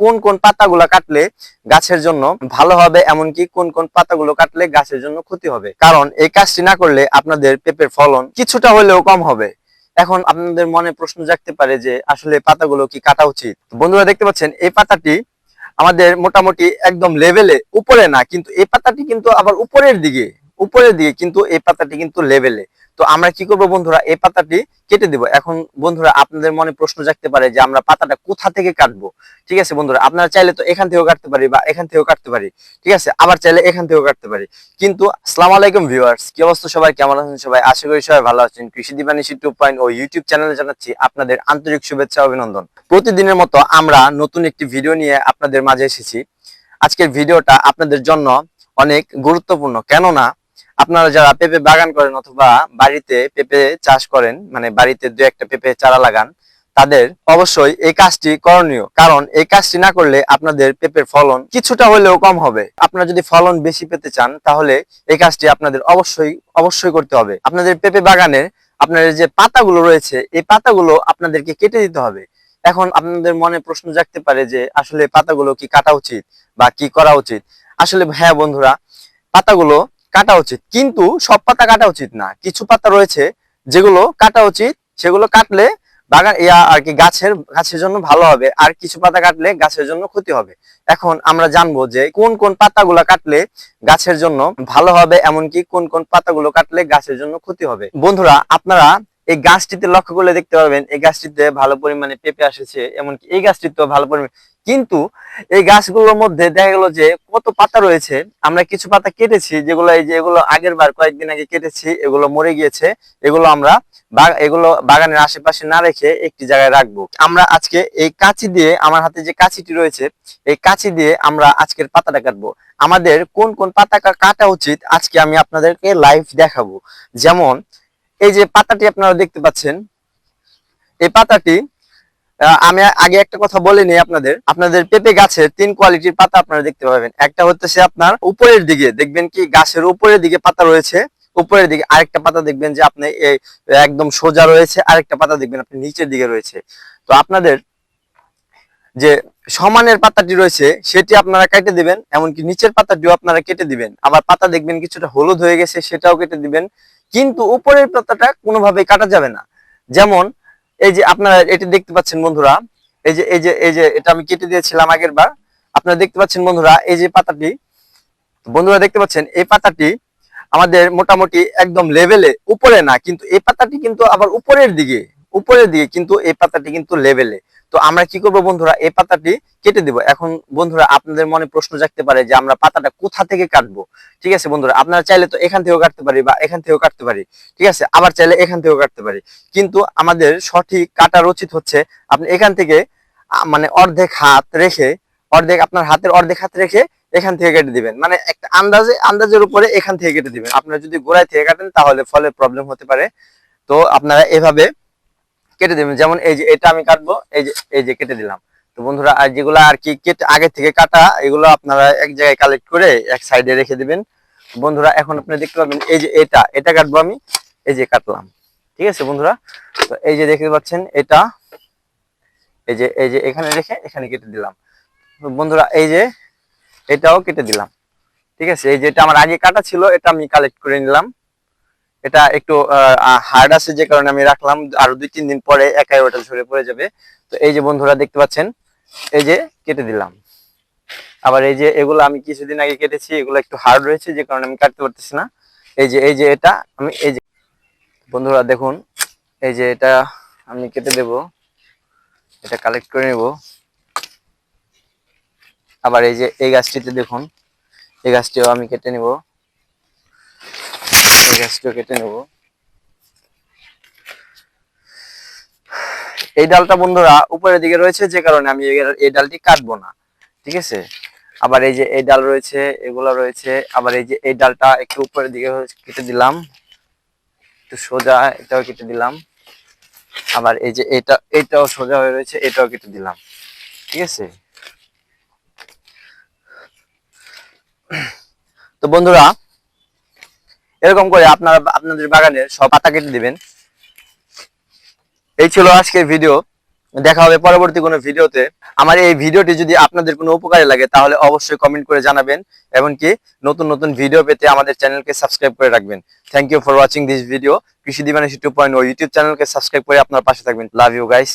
কোন কোন পাতাগুলো কাটলে গাছের জন্য ভালো হবে, এমনকি কোন কোন পাতাগুলো কাটলে গাছের জন্য ক্ষতি হবে। কারণ এই কাজটি না করলে আপনাদের পেঁপের ফলন কিছুটা হলেও কম হবে। এখন আপনাদের মনে প্রশ্ন জাগতে পারে যে আসলে পাতাগুলো কি কাটা উচিত। বন্ধুরা দেখতে পাচ্ছেন এই পাতাটি আমাদের মোটামুটি একদম লেভেলে, উপরে না, কিন্তু এই পাতাটি কিন্তু আবার উপরের দিকে কিন্তু এই পাতাটি কিন্তু লেভেলে। তো আমরা কি করব বন্ধুরা, এই পাতাটি কেটে দিব। এখন বন্ধুরা আপনাদের মনে প্রশ্ন জাগতে পারে যে আমরা পাতাটা কোথা থেকে কাটবো। ঠিক আছে বন্ধুরা, আপনারা চাইলে তো এখান থেকেও কাটতে পারি বা এখান থেকেও কাটতে পারি, ঠিক আছে, আবার চাইলে এখান থেকেও কাটতে পারি। কিন্তু আসসালামু আলাইকুম ভিউয়ার্স, কি অবস্থা সবাই, কেমন আছেন সবাই? আশা করি সবাই ভালো আছেন। কৃষি দিবানিশি 2.0 ইউটিউব চ্যানেলে জানাচ্ছি আপনাদের আন্তরিক শুভেচ্ছা অভিনন্দন। প্রতিদিনের মতো আমরা নতুন একটি ভিডিও নিয়ে আপনাদের মাঝে এসেছি। আজকের ভিডিওটা আপনাদের জন্য অনেক গুরুত্বপূর্ণ, কেননা আপনারা যারা পেঁপে বাগান করেন অথবা বাড়িতে পেঁপে চাষ করেন, মানে বাড়িতে দু একটা পেঁপে চারা লাগান, তাদের অবশ্যই এই কাজটি করণীয়। কারণ এই কাজটি না করলে আপনাদের পেঁপের ফলন কিছুটা হলেও কম হবে। আপনারা যদি ফলন বেশি পেতে চান তাহলে এই কাজটি আপনাদের অবশ্যই করতে হবে। আপনাদের পেঁপে বাগানের আপনাদের যে পাতাগুলো রয়েছে, এই পাতাগুলো আপনাদেরকে কেটে দিতে হবে। এখন আপনাদের মনে প্রশ্ন জাগতে পারে যে আসলে পাতাগুলো কি কাটা উচিত বা কি করা উচিত। আসলে হ্যাঁ বন্ধুরা, পাতাগুলো কাটা উচিত, কিন্তু সব পাতা কাটা উচিত না। কিছু পাতা রয়েছে যেগুলো কাটা উচিত, সেগুলো কাটলে বাগান আর কি গাছের জন্য ভালো হবে, আর কিছু পাতা কাটলে গাছের জন্য ক্ষতি হবে। এখন আমরা জানবো যে কোন কোন পাতাগুলো কাটলে গাছের জন্য ভালো হবে, এমনকি কোন কোন পাতাগুলো কাটলে গাছের জন্য ক্ষতি হবে। বন্ধুরা আপনারা এই গাছটিতে লক্ষ্য করলে দেখতে পাবেন এই গাছটিতে ভালো পরিমাণে পেঁপে আসেছে, এমনকি এই গাছটিতেও ভালো পরিমাণে। কিন্তু এই গাছগুলোর মধ্যে দেখা গেল যে কত পাতা রয়েছে, আমরা কিছু পাতা কেটেছি, যেগুলো এই যে এগুলো আগের বার কয়েকদিন আগে কেটেছি, এগুলো মরে গিয়েছে। এগুলো বাগানের আশেপাশে না রেখে একটি জায়গায় রাখবো। আমরা আজকে এই কাঁচি দিয়ে, আমার হাতে যে কাঁচিটি রয়েছে, এই কাঁচি দিয়ে আমরা আজকের পাতাটা কাটবো। আমাদের কোন কোন পাতা কাটা উচিত আজকে আমি আপনাদেরকে লাইভ দেখাবো। যেমন এই যে পাতাটি আপনারা দেখতে পাচ্ছেন, এই পাতাটি আমি আগে একটা কথা বলে নিই আপনাদের পেঁপে গাছের 3 কোয়ালিটির পাতা আপনারা দেখতে পাবেন। একটা হচ্ছে আপনার উপরের দিকে দেখবেন কি গাছের উপরের দিকে পাতা রয়েছে, উপরের দিকে আরেকটা পাতা দেখবেন যে আপনি একদম সোজা রয়েছে, আরেকটা পাতা দেখবেন আপনি নিচের দিকে রয়েছে। তো আপনাদের যে সমানের পাতাটি রয়েছে সেটি আপনারা কেটে দিবেন, এমনকি নিচের পাতাটিও আপনারা কেটে দিবেন। আবার পাতা দেখবেন কিছুটা হলুদ হয়ে গেছে, সেটাও কেটে দিবেন। কিন্তু উপরের পাতাটা কোনোভাবেই কাটা যাবে না। যেমন এই যে আপনারা এটি দেখতে পাচ্ছেন বন্ধুরা, এই যে এটা আমি কেটে দিয়েছিলাম আগের বার। আপনারা দেখতে পাচ্ছেন বন্ধুরা, এই যে পাতাটি, বন্ধুরা দেখতে পাচ্ছেন এই পাতাটি আমাদের মোটামুটি একদম লেভেলে, উপরে না, কিন্তু এই পাতাটি কিন্তু আবার উপরের দিকে কিন্তু এই পাতাটি কিন্তু লেভেলে। তো আমরা কি করব বন্ধুরা, এই পাতাটি কেটে দিব। এখন বন্ধুরা আপনাদের মনে প্রশ্ন জাগতে পারে যে আমরা পাতাটা কোথা থেকে কাটবো। ঠিক আছে বন্ধুরা, আপনারা চাইলে তো এখান থেকেও কাটতে পারি বা এখান থেকেও কাটতে পারি, ঠিক আছে, আবার চাইলে এখান থেকেও কাটতে পারি। কিন্তু আমাদের সঠিক কাটার উচিত হচ্ছে আপনি এখান থেকে মানে আপনার হাতের অর্ধেক হাত রেখে এখান থেকে কেটে দিবেন। মানে একটা আন্দাজের উপরে এখান থেকে কেটে দিবেন। আপনারা যদি গোড়ায় থেকে কাটেন তাহলে ফলে প্রবলেম হতে পারে। তো আপনারা এভাবে কেটে দিবেন। যেমন এই যে এটা আমি কাটবো, এই যে কেটে দিলাম। তো বন্ধুরা আর যেগুলো আর কি কেটে আগে থেকে কাটা, এগুলো আপনারা এক জায়গায় কালেক্ট করে এক সাইডে রেখে দিবেন। বন্ধুরা এখন আপনারা দেখতে পাবেন এই যে এটা কাটবো আমি, এই যে কাটলাম, ঠিক আছে বন্ধুরা। তো এই যে দেখতে পাচ্ছেন এটা, এই যে এখানে রেখে এখানে কেটে দিলাম। বন্ধুরা এই যে এটাও কেটে দিলাম, ঠিক আছে। এই যে এটা আমার আগে কাটা ছিল, এটা আমি কালেক্ট করে নিলাম। এটা একটু হার্ড আছে, যে কারণে আমি রাখলাম, আরো 2-3 দিন পরে একাই ওটা ঝরে পড়ে যাবে। তো এই যে বন্ধুরা দেখতে পাচ্ছেন, এই যে কেটে দিলাম। আবার এই যে এগুলো আমি কিছুদিন আগে কেটেছি, এগুলো একটু হার্ড রয়েছে, যে কারণে আমি কাটতে পারতেছি না। এই যে এটা আমি এই যে বন্ধুরা দেখুন, এই যে এটা আমি কেটে দেব, এটা কালেক্ট করে নেব। আবার এই যে এই গাছটিতে দেখুন, এই গাছটিও আমি কেটে নেব, এই গাছটিও কেটে নেব। এই ডালটা বন্ধুরা উপরের দিকে রয়েছে, যে কারণে আমি এই ডালটি কাটবো না, ঠিক আছে। আবার এই যে এই ডাল রয়েছে, এগুলো রয়েছে। আবার এই যে এই ডালটা একটু উপরের দিকে কেটে দিলাম, একটু সোজা, এটাও কেটে দিলাম। আবার এই যে এটাও সোজা হয়ে রয়েছে, এটাও কেটে দিলাম, ঠিক আছে। তো বন্ধুরা এরকম করে আপনারা আপনাদের বাগানের সব পাতা কেটে দিবেন। এই ছিল আজকের ভিডিও। দেখা হবে পরবর্তী কোনো ভিডিওতে। আমার এই ভিডিওটি যদি আপনাদের কোনো উপকারে লাগে তাহলে অবশ্যই কমেন্ট করে জানাবেন, এমনকি নতুন নতুন ভিডিও পেতে আমাদের চ্যানেলকে সাবস্ক্রাইব করে রাখবেন। Thank you for watching this video. Krishi Dibanishi 2.0 YouTube চ্যানেলকে সাবস্ক্রাইব করে আপনার পাশে থাকবেন। Love you guys.